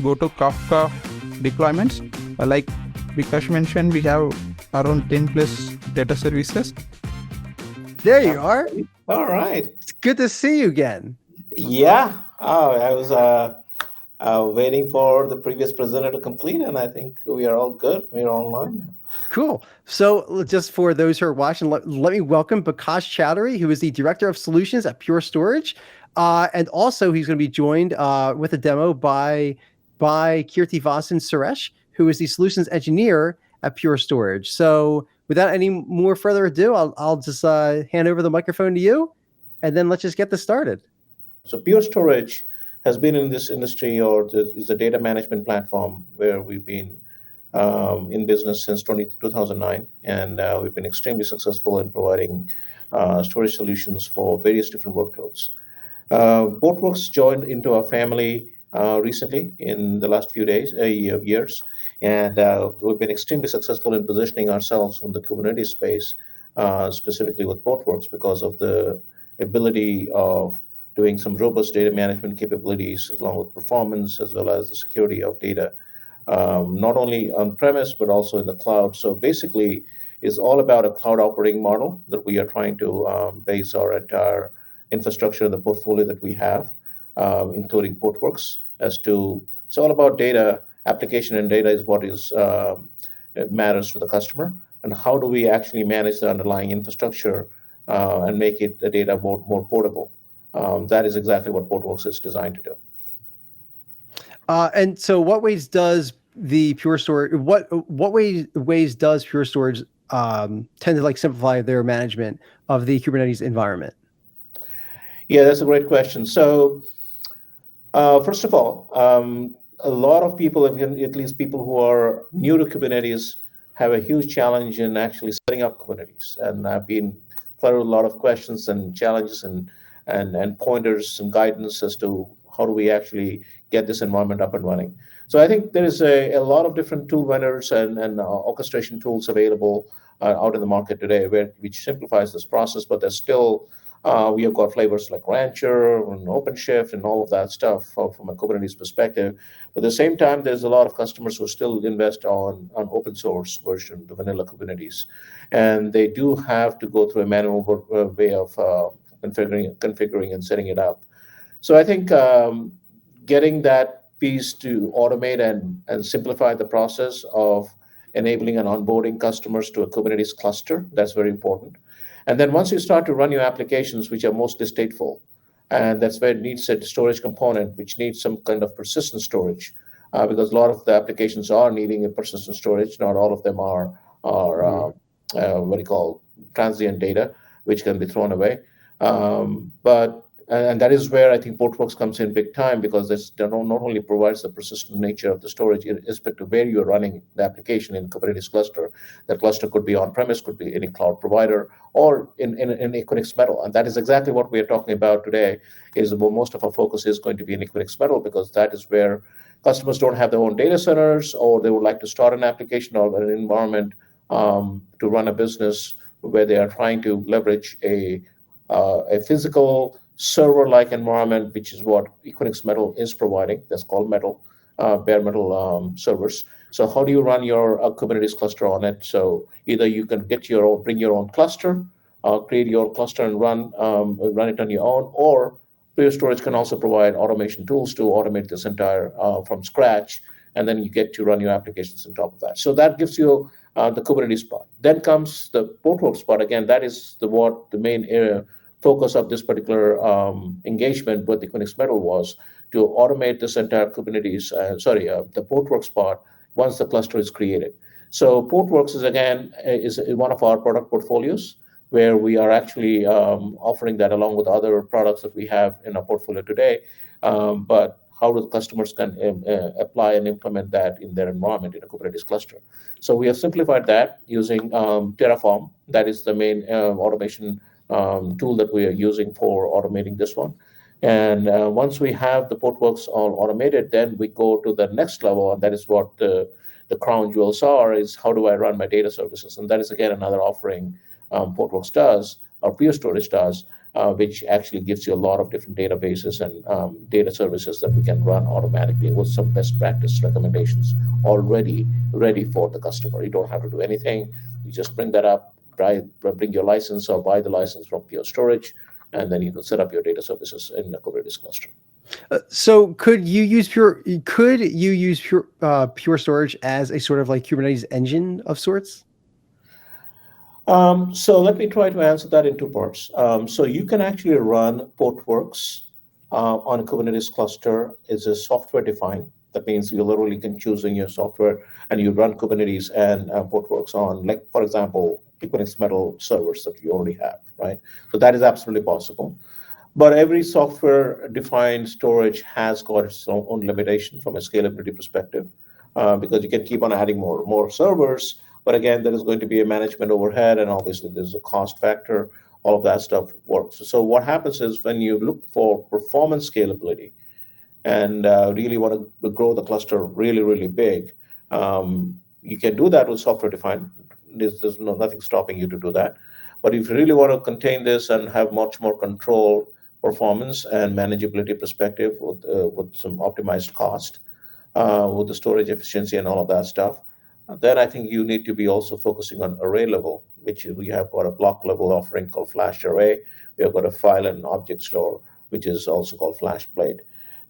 go to Kafka deployments. Like Vikash mentioned, we have around 10 plus data services. There you are. All right. It's good to see you again. Yeah. Oh, I was waiting for the previous presenter to complete, and I think we are all good. We're online. Cool. So, just for those who are watching, let me welcome Bakash Chowdhury, who is the Director of Solutions at Pure Storage. And also, he's going to be joined with a demo by Keerthi Vasan Suresh, who is the Solutions Engineer at Pure Storage. So, without any more further ado, I'll just hand over the microphone to you, and then let's just get this started. So Pure Storage has been in this industry, or is a data management platform where we've been in business since 2009, and we've been extremely successful in providing storage solutions for various different workloads. Portworx joined into our family recently in the last few years, and we've been extremely successful in positioning ourselves on the Kubernetes space, specifically with Portworx, because of the ability of doing some robust data management capabilities, along with performance, as well as the security of data, not only on premise, but also in the cloud. So basically, it's all about a cloud operating model that we are trying to base our entire infrastructure and the portfolio that we have, including Portworx, as to it's all about data. Application and data is what is it matters to the customer, and how do we actually manage the underlying infrastructure and make it the data more portable. That is exactly what Portworx is designed to do. And so, what ways does the Pure Storage? What ways does Pure Storage tend to like simplify their management of the Kubernetes environment? Yeah, that's a great question. So, first of all, a lot of people, at least people who are new to Kubernetes, have a huge challenge in actually setting up Kubernetes. And I've been flooded with a lot of questions and challenges and pointers and guidance as to how do we actually get this environment up and running. So I think there is a lot of different tool vendors and orchestration tools available out in the market today, which simplifies this process. But there's still we have got flavors like Rancher and OpenShift and all of that stuff from a Kubernetes perspective. But at the same time, there's a lot of customers who still invest on open source version, the vanilla Kubernetes, and they do have to go through a manual way of configuring and setting it up. So I think getting that piece to automate and simplify the process of enabling and onboarding customers to a Kubernetes cluster, that's very important. And then once you start to run your applications, which are mostly stateful, and that's where it needs a storage component, which needs some kind of persistent storage, because a lot of the applications are needing a persistent storage. Not all of them are what you call transient data, which can be thrown away. And that is where I think Portworx comes in big time, because this not only provides the persistent nature of the storage in respect to where you're running the application in Kubernetes cluster. That cluster could be on-premise, could be any cloud provider, or in Equinix Metal. And that is exactly what we are talking about today, is most of our focus is going to be in Equinix Metal, because that is where customers don't have their own data centers, or they would like to start an application or an environment to run a business where they are trying to leverage a physical server-like environment, which is what Equinix Metal is providing. That's called Metal, bare metal servers. So how do you run your Kubernetes cluster on it? So either you can bring your own cluster, create your own cluster and run it on your own, or Pure Storage can also provide automation tools to automate this entire from scratch, and then you get to run your applications on top of that. So that gives you the Kubernetes part. Then comes the Portworx part. Again, that is the main area focus of this particular engagement with Equinix Metal was to automate this entire Kubernetes, the Portworx part once the cluster is created. So Portworx is one of our product portfolios, where we are actually offering that along with other products that we have in our portfolio today. But how the customers can apply and implement that in their environment in a Kubernetes cluster. So we have simplified that using Terraform. That is the main automation tool that we are using for automating this one. And once we have the Portworx all automated, then we go to the next level, and that is what the crown jewels are, is how do I run my data services? And that is, again, another offering Portworx does, or Pure Storage does, which actually gives you a lot of different databases and data services that we can run automatically with some best practice recommendations already ready for the customer. You don't have to do anything. You just bring that up, bring your license or buy the license from Pure Storage, and then you can set up your data services in the Kubernetes cluster. So could you use Pure Storage as a sort of like Kubernetes engine of sorts? So let me try to answer that in two parts. So you can actually run Portworx on a Kubernetes cluster. It's a software defined. That means you literally can choose in your software and you run Kubernetes and Portworx on, like, for example, Equinix Metal servers that you already have, right? So that is absolutely possible. But every software-defined storage has got its own limitation from a scalability perspective, because you can keep on adding more servers. But again, there is going to be a management overhead, and obviously there's a cost factor. All of that stuff works. So what happens is when you look for performance scalability and really want to grow the cluster really, really big, you can do that with software-defined. There's nothing stopping you to do that. But if you really want to contain this and have much more control, performance, and manageability perspective with some optimized cost, with the storage efficiency and all of that stuff, then I think you need to be also focusing on array level, which we have got a block level offering called Flash Array. We have got a file and object store, which is also called FlashBlade.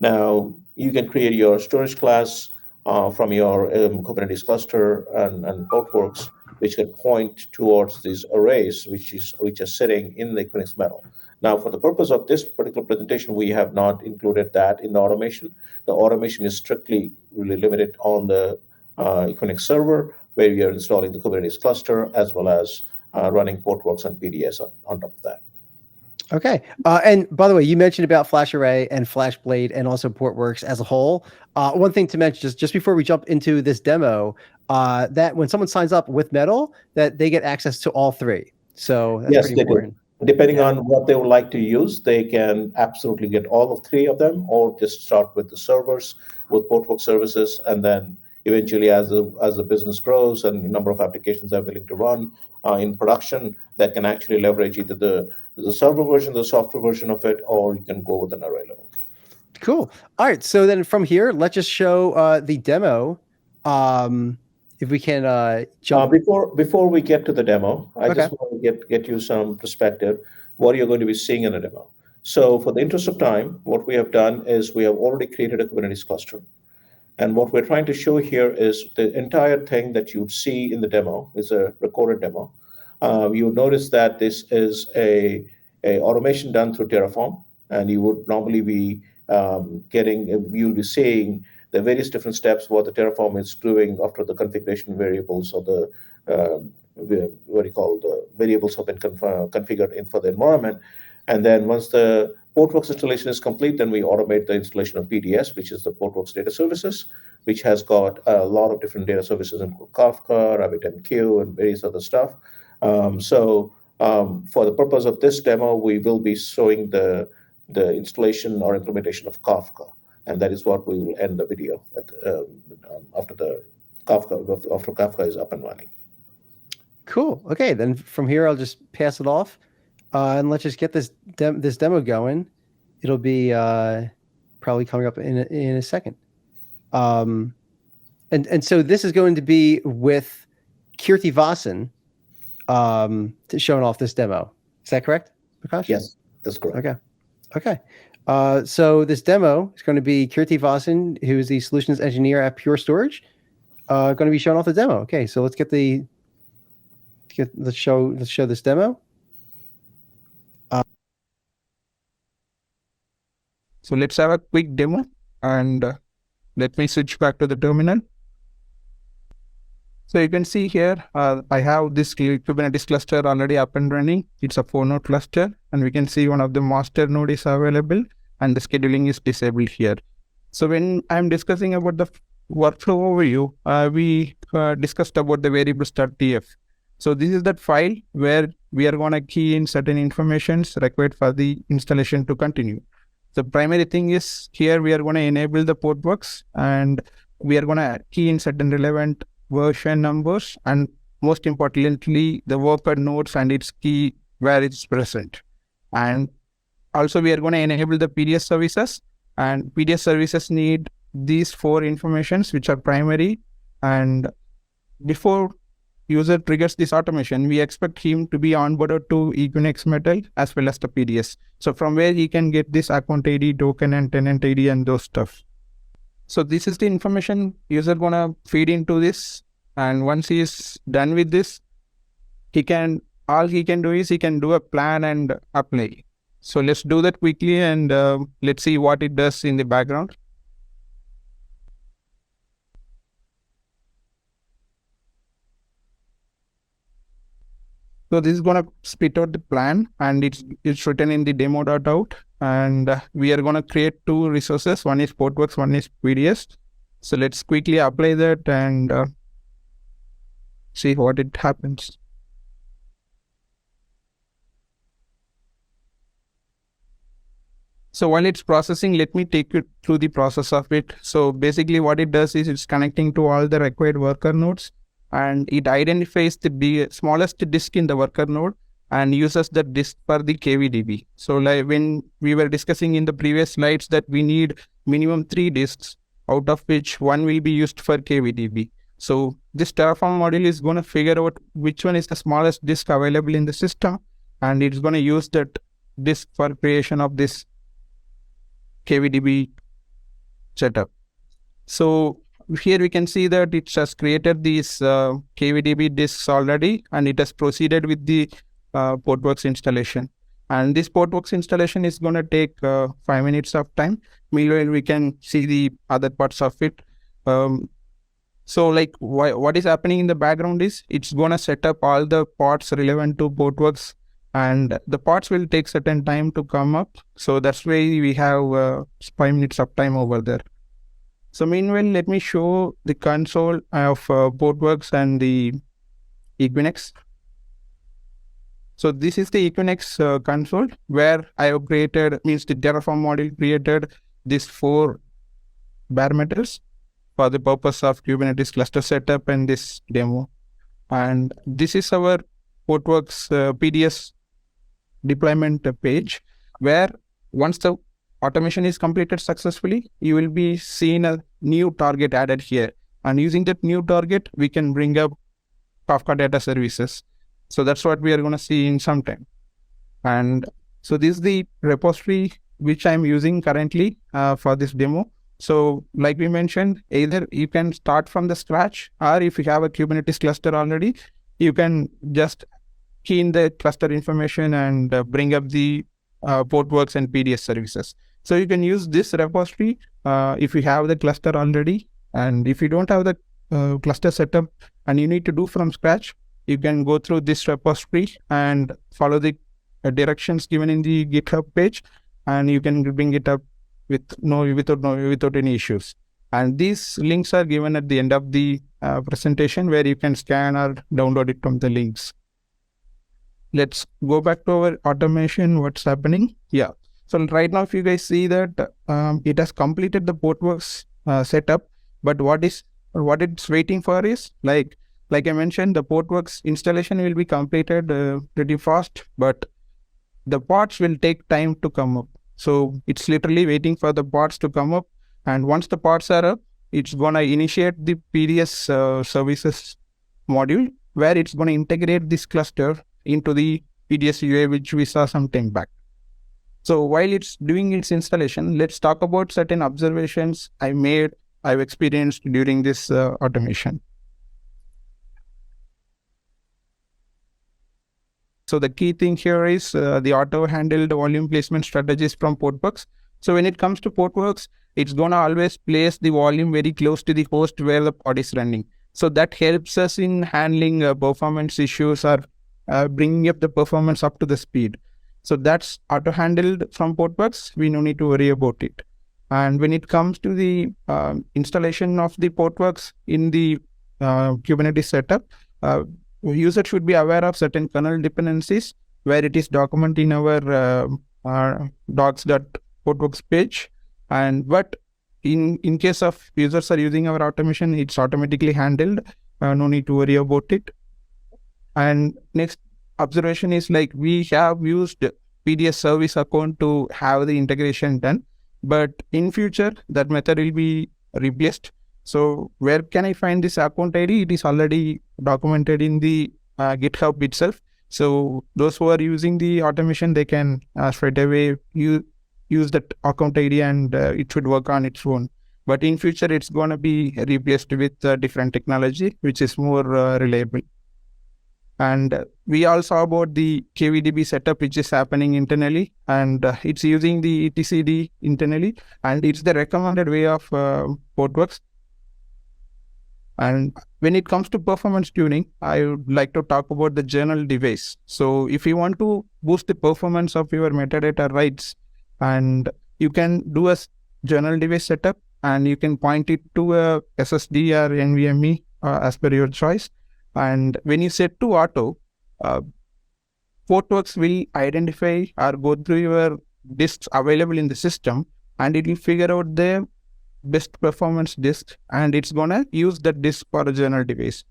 Now, you can create your storage class from your Kubernetes cluster and Portworx, which can point towards these arrays, which are sitting in the Equinix Metal. Now, for the purpose of this particular presentation, we have not included that in the automation. The automation is strictly really limited on the Equinix server, where we are installing the Kubernetes cluster, as well as running Portworx and PDS on top of that. Okay. And by the way, you mentioned about FlashArray and FlashBlade and also Portworx as a whole. One thing to mention, just before we jump into this demo, that when someone signs up with Metal, that they get access to all three. So that's Yes, pretty important. do. Depending on what they would like to use, they can absolutely get all of three of them, or just start with the servers, with Portworx services, and then eventually, as the business grows and the number of applications they're willing to run in production, that can actually leverage either the server version, the software version of it, or you can go with an array level. Cool. All right. So then from here, let's just show the demo. If we can jump. Before we get to the demo, I Okay. just want to get you some perspective, what you're going to be seeing in the demo. So for the interest of time, what we have done is we have already created a Kubernetes cluster. And what we're trying to show here is the entire thing that you'd see in the demo is a recorded demo. You'll notice that this is a automation done through Terraform, and you would normally be you'll be seeing the various different steps what the Terraform is doing after the configuration variables or the variables have been configured in for the environment. And then once the Portworx installation is complete, then we automate the installation of PDS, which is the Portworx data services, which has got a lot of different data services, including Kafka, RabbitMQ, and various other stuff. For the purpose of this demo, we will be showing the installation or implementation of Kafka, and that is what we will end the video after Kafka is up and running. Cool. Okay. Then from here, I'll just pass it off. And let's just get this demo going. It'll be probably coming up in a second. And so this is going to be with Keerthi Vasan showing off this demo. Is that correct, Prakash? Yes, that's correct. Okay. So this demo is going to be Keerthi Vasan, who is the solutions engineer at Pure Storage, going to be showing off the demo. Okay. So let's show this demo. So let's have a quick demo, and let me switch back to the terminal. So you can see here, I have this Kubernetes cluster already up and running. It's a 4-node cluster, and we can see one of the master node is available, and the scheduling is disabled here. So when I'm discussing about the workflow overview, we discussed about the variables.tf. So this is that file where we are going to key in certain informations required for the installation to continue. The primary thing is here we are going to enable the Portworx, and we are going to key in certain relevant version numbers, and most importantly, the worker nodes and its key where it's present. And also we are going to enable the PDS services, and PDS services need these 4 informations, which are primary. And before user triggers this automation, we expect him to be onboarded to Equinix Metal as well as the PDS. So from where he can get this account ID, token, and tenant ID and those stuff. So this is the information user gonna feed into this. And once he is done with this, all he can do is he can do a plan and apply. So let's do that quickly, and let's see what it does in the background. So this is going to spit out the plan, and it's written in the demo.out. And we are going to create 2 resources. One is Portworx, one is PDS. So let's quickly apply that and see what it happens. So while it's processing, let me take you through the process of it. So basically what it does is it's connecting to all the required worker nodes, and it identifies the smallest disk in the worker node and uses that disk for the KVDB. So like when we were discussing in the previous slides that we need minimum 3 disks, out of which 1 will be used for KVDB. So this Terraform module is going to figure out which one is the smallest disk available in the system, and it's going to use that disk for creation of this KVDB setup. So here we can see that it has created these KVDB disks already, and it has proceeded with the Portworx installation. And this Portworx installation is going to take 5 minutes of time. Meanwhile, we can see the other parts of it. So like what is happening in the background is it's going to set up all the pods relevant to Portworx, and the pods will take certain time to come up. So that's why we have 5 minutes of time over there. So meanwhile, let me show the console of Portworx and the Equinix. So this is the Equinix console where I have created, means the Terraform module created these 4 bare metals for the purpose of Kubernetes cluster setup and this demo. And this is our Portworx PDS deployment page, where once the automation is completed successfully, you will be seeing a new target added here. And using that new target, we can bring up Kafka data services. So that's what we are going to see in some time. And so this is the repository which I'm using currently for this demo. So like we mentioned, either you can start from the scratch, or if you have a Kubernetes cluster already, you can just key in the cluster information and bring up the Portworx and PDS services. So you can use this repository if you have the cluster already. And if you don't have the cluster setup and you need to do from scratch, you can go through this repository and follow the directions given in the GitHub page, and you can bring it up without any issues. And these links are given at the end of the presentation, where you can scan or download it from the links. Let's go back to our automation. What's happening? Yeah. So right now, if you guys see that it has completed the Portworx setup, but what it's waiting for is like I mentioned, the Portworx installation will be completed pretty fast, but the pods will take time to come up. So it's literally waiting for the pods to come up. And once the pods are up, it's going to initiate the PDS services module, where it's going to integrate this cluster into the PDS UI, which we saw some time back. So while it's doing its installation, let's talk about certain observations I've experienced during this automation. So the key thing here is the auto-handled volume placement strategies from Portworx. So when it comes to Portworx, it's going to always place the volume very close to the host where the pod is running. So that helps us in handling performance issues or bringing up the performance up to the speed. So that's auto-handled from Portworx. We no need to worry about it. And when it comes to the installation of the Portworx in the Kubernetes setup, user should be aware of certain kernel dependencies, where it is documented in our docs.portworx page. But in case of users are using our automation, it's automatically handled. No need to worry about it. And next observation is, like, we have used PDS service account to have the integration done. But in future, that method will be replaced. So where can I find this account ID? It is already documented in the GitHub itself. So those who are using the automation, they can straight away use that account ID, and it should work on its own. But in future, it's going to be replaced with different technology, which is more reliable. And we all saw about the KVDB setup, which is happening internally, and it's using the etcd internally, and it's the recommended way of Portworx. And when it comes to performance tuning, I would like to talk about the journal device. So if you want to boost the performance of your metadata writes, and you can do a journal device setup, and you can point it to a SSD or NVMe as per your choice. And when you set to auto, Portworx will identify or go through your disks available in the system, and it will figure out the best performance disk, and it's gonna use that disk for a journal device.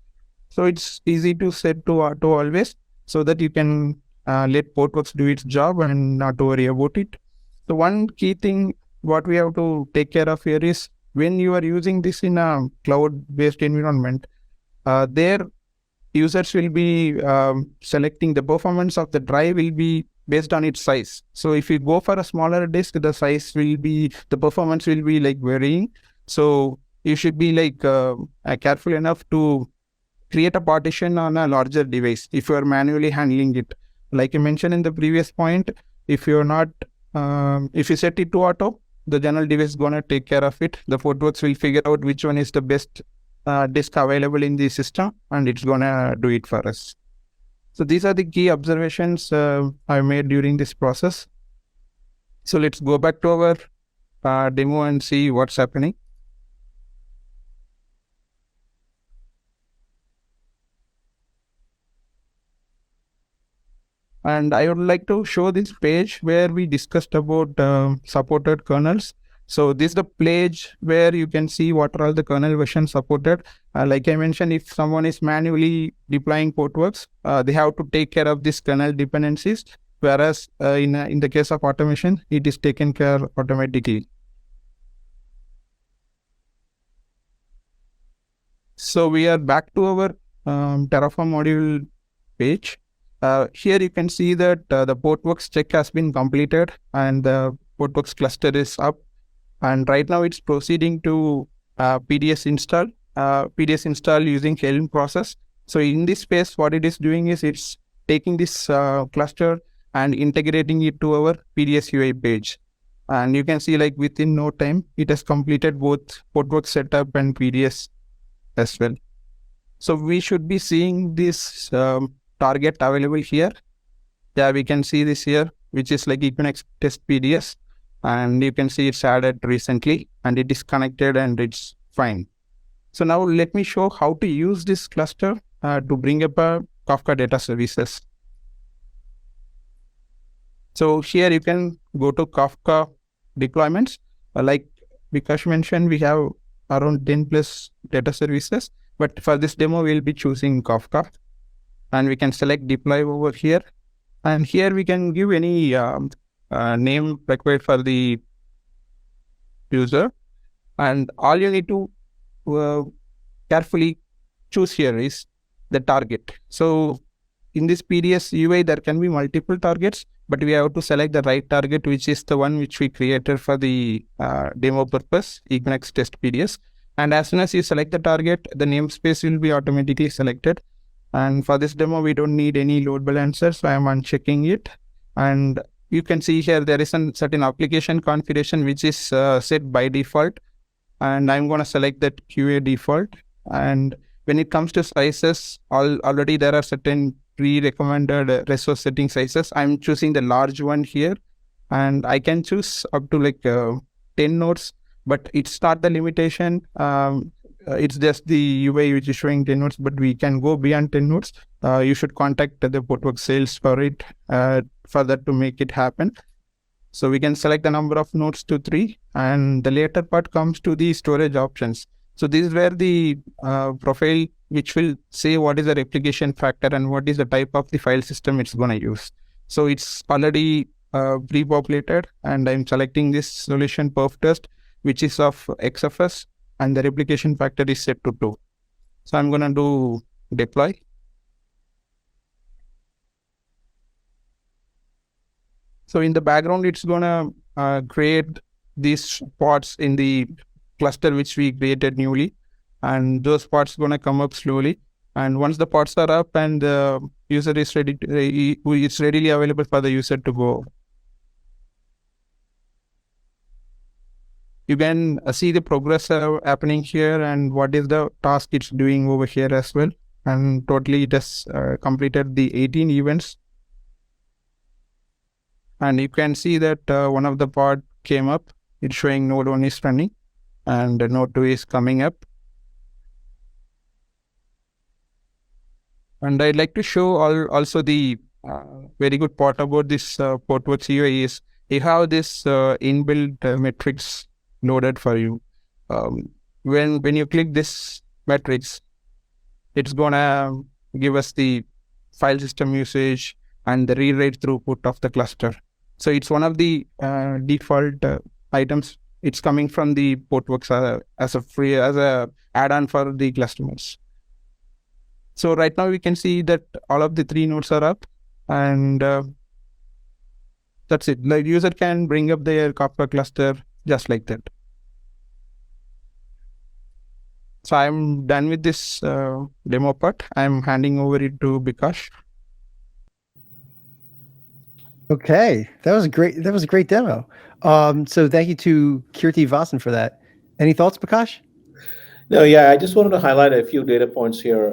So it's easy to set to auto always, so that you can let Portworx do its job and not worry about it. So one key thing what we have to take care of here is when you are using this in a cloud-based environment, there users will be selecting the performance of the drive will be based on its size. So if you go for a smaller disk, the performance will be like varying. So you should be like careful enough to create a partition on a larger device if you are manually handling it. Like I mentioned in the previous point, if you're not, if you set it to auto, the general device is gonna take care of it. The Portworx will figure out which one is the best disk available in the system, and it's gonna do it for us. So these are the key observations I made during this process. So let's go back to our demo and see what's happening. And I would like to show this page where we discussed about supported kernels. So this is the page where you can see what are all the kernel versions supported. Like I mentioned, if someone is manually deploying Portworx, they have to take care of this kernel dependencies. Whereas in the case of automation, it is taken care automatically. So we are back to our Terraform module page. Here you can see that the Portworx check has been completed and the Portworx cluster is up. And right now it's proceeding to PDS install using Helm process. So in this space, what it is doing is it's taking this cluster and integrating it to our PDS UI page. And you can see like within no time, it has completed both Portworx setup and PDS as well. So we should be seeing this target available here. Yeah, we can see this here, which is like Equinix test PDS. And you can see it's added recently and it is connected and it's fine. So now let me show how to use this cluster to bring up a Kafka data services. So here you can go to Kafka deployments. Like Vikash mentioned, we have around 10 plus data services, but for this demo, we'll be choosing Kafka. And we can select deploy over here. And here we can give any name required for the user. And all you need to carefully choose here is the target. So in this PDS UI, there can be multiple targets, but we have to select the right target, which is the one which we created for the demo purpose, Equinix test PDS. And as soon as you select the target, the namespace will be automatically selected. And for this demo, we don't need any load balancer, so I am unchecking it. And you can see here, there is a certain application configuration, which is set by default. And I'm going to select that QA default. And when it comes to sizes, already there are certain pre-recommended resource setting sizes. I'm choosing the large one here. And I can choose up to like 10 nodes, but it's not the limitation. It's just the UI which is showing 10 nodes, but we can go beyond 10 nodes. You should contact the Portworx sales for it, for that to make it happen. So we can select the number of nodes to 3, and the later part comes to the storage options. So this is where the profile, which will say what is the replication factor and what is the type of the file system it's going to use. So it's already pre-populated, and I'm selecting this solution perf test, which is of XFS, and the replication factor is set to 2. So I'm going to do deploy. So in the background, it's going to create these pods in the cluster which we created newly, and those pods going to come up slowly. And once the pods are up and the user is ready, it's readily available for the user to go. You can see the progress happening here and what is the task it's doing over here as well. And totally it has completed the 18 events. And you can see that one of the pod came up. It's showing node 1 is running and node 2 is coming up. And I'd like to show also the very good part about this Portworx UI is you have this inbuilt metrics loaded for you. When you click this metrics, it's gonna give us the file system usage and the read rate throughput of the cluster. So it's one of the default items. It's coming from the Portworx as a add-on for the customers. So right now we can see that all of the 3 nodes are up, and that's it. The user can bring up their Kafka cluster just like that. So I'm done with this demo part. I'm handing over it to Bikash. Okay, that was a great demo. So thank you to Keerthi Vasan for that. Any thoughts, Bikash? No, yeah, I just wanted to highlight a few data points here.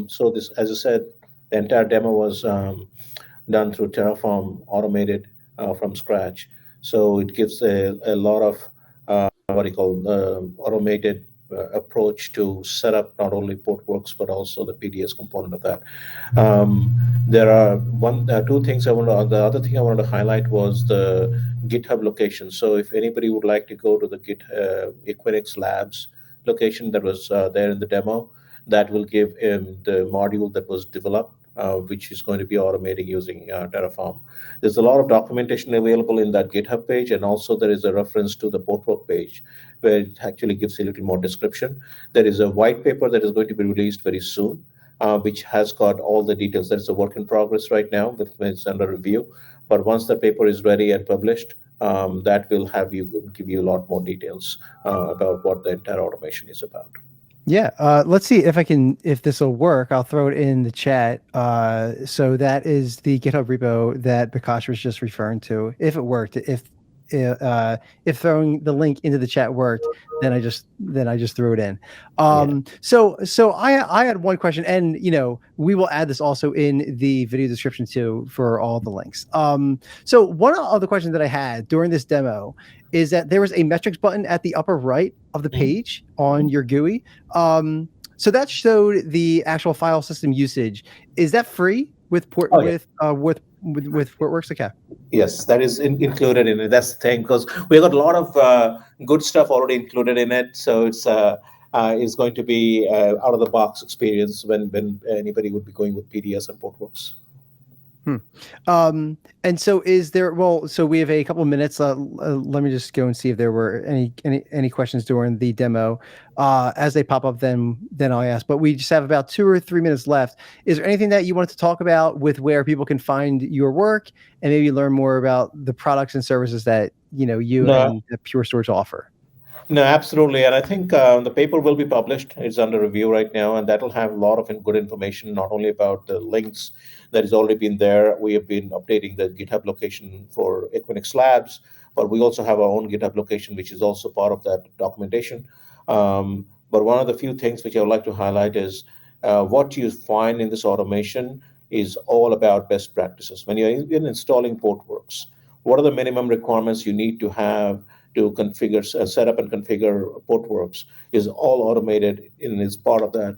So this, as I said, the entire demo was done through Terraform, automated from scratch. So it gives a lot of what you call automated approach to set up not only Portworx but also the PDS component of that. There are two things the other thing I wanted to highlight was the GitHub location. So if anybody would like to go to the Equinix Labs location that was there in the demo, that will give him the module that was developed, which is going to be automating using Terraform. There's a lot of documentation available in that GitHub page, and also there is a reference to the Portworx page where it actually gives a little more description. There is a white paper that is going to be released very soon, which has got all the details. That is a work in progress right now, but it's under review. But once the paper is ready and published, that will give you a lot more details about what the entire automation is about. Yeah, let's see if this will work. I'll throw it in the chat. So that is the GitHub repo that Bikash was just referring to. If it worked, if throwing the link into the chat worked, then I just threw it in. So I had one question, and we will add this also in the video description too for all the links. So one of the questions that I had during this demo is that there was a metrics button at the upper right of the page on your GUI. So that showed the actual file system usage. Is that free with Portworx? Okay. Yes, that is included in it. That's the thing, because we got a lot of good stuff already included in it. So it's going to be out of the box experience when anybody would be going with PDS and Portworx. And so is there? Well, so we have a couple of minutes. Let me just go and see if there were any questions during the demo. As they pop up, then I'll ask. But we just have about 2 or 3 minutes left. Is there anything that you wanted to talk about with where people can find your work and maybe learn more about the products and services that and Pure Storage offer? No, absolutely. And I think the paper will be published. It's under review right now, and that will have a lot of good information, not only about the links that has already been there. We have been updating the GitHub location for Equinix Labs, but we also have our own GitHub location, which is also part of that documentation. But one of the few things which I would like to highlight is what you find in this automation is all about best practices. When you're installing Portworx, what are the minimum requirements you need to have to configure, set up and configure Portworx is all automated and is part of that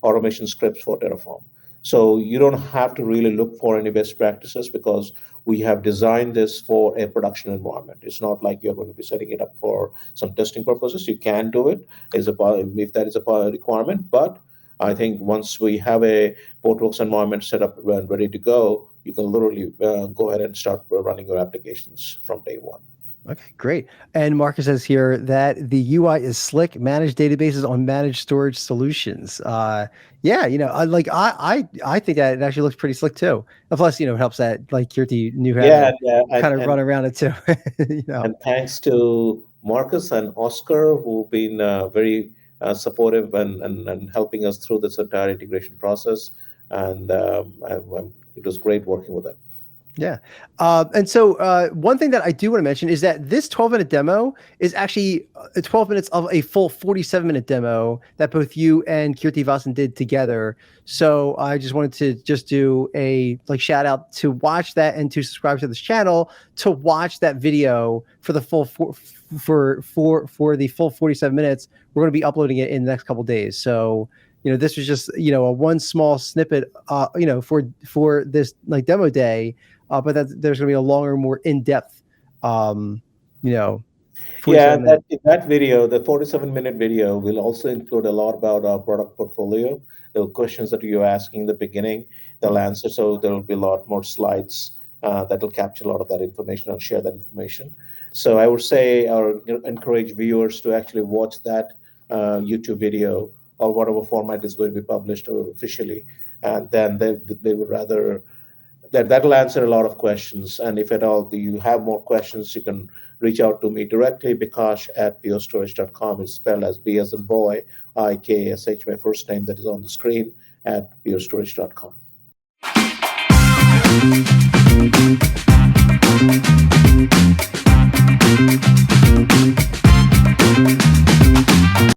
automation scripts for Terraform. So you don't have to really look for any best practices because we have designed this for a production environment. It's not like you're going to be setting it up for some testing purposes. You can do it if that is a requirement, but I think once we have a Portworx environment set up and ready to go, you can literally go ahead and start running your applications from day one. Okay, great. And Marcus says here that the UI is slick, managed databases on managed storage solutions. Yeah, I think that it actually looks pretty slick too. And plus, it helps that like Keerthi knew how to kind of run around it too. And thanks to Marcus and Oscar, who've been very supportive and helping us through this entire integration process. And it was great working with them. Yeah. And so one thing that I do want to mention is that this 12-minute demo is actually 12 minutes of a full 47-minute demo that both you and Keerthi Vasan did together. So I just wanted to just do a shout out to watch that and to subscribe to this channel to watch that video for the full for the full 47 minutes. We're going to be uploading it in the next couple of days. So this was just a one small snippet for this demo day. But there's going to be a longer, more in-depth, that video, the 47-minute video, will also include a lot about our product portfolio. The questions that you're asking in the beginning, they'll answer. So there will be a lot more slides that will capture a lot of that information and share that information. So I would say, or encourage viewers to actually watch that YouTube video or whatever format is going to be published officially, and then they would rather. That'll answer a lot of questions. And if at all you have more questions, you can reach out to me directly, bikash@purestorage.com. It's spelled as B as in boy, IKSH, my first name that is on the screen, @purestorage.com.